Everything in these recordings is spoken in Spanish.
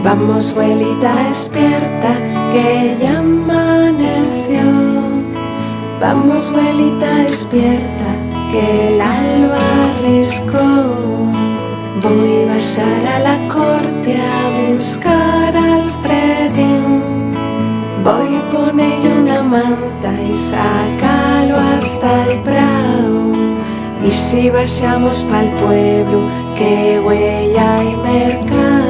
Vamos, abuelita, despierta, que ya amaneció. Vamos, abuelita, despierta, que el alba arriscó. Voy a bajar a la corte a buscar al Fredín. Voy a poner una manta y sacarlo hasta el prado. Y si vayamos pa'l pueblo, que huella y mercado.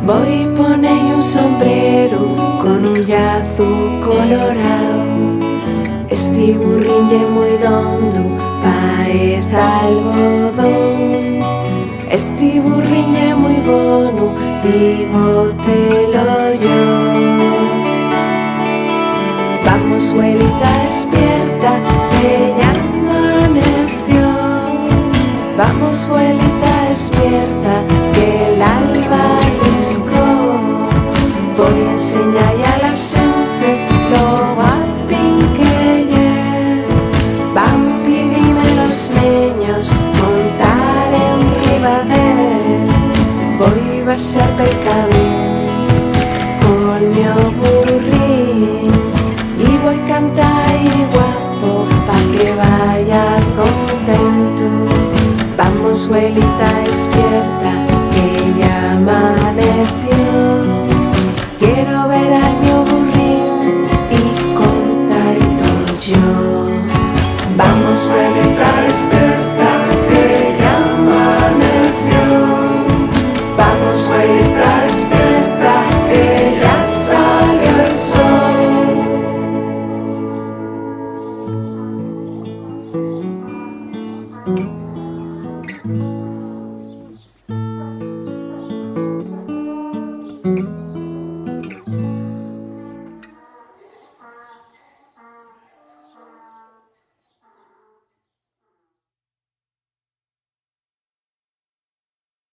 Voy a poner un sombrero con un llazo colorado. Este burrinje muy dondo parece algodón. Este burrinje muy bono, dígotelo yo. Vamos, abuelita, despierta, que ya amaneció. Vamos, abuelita, despierta, que el alba arriscó. Voy a enseñarle a la gente lo guapín que lle. Van pidiendo los niños montar enriba de él. Voy a bajar pel camino con mi burrín y voy a cantar y guapo pa' que vaya contento. Vamos, abuelita, despierta,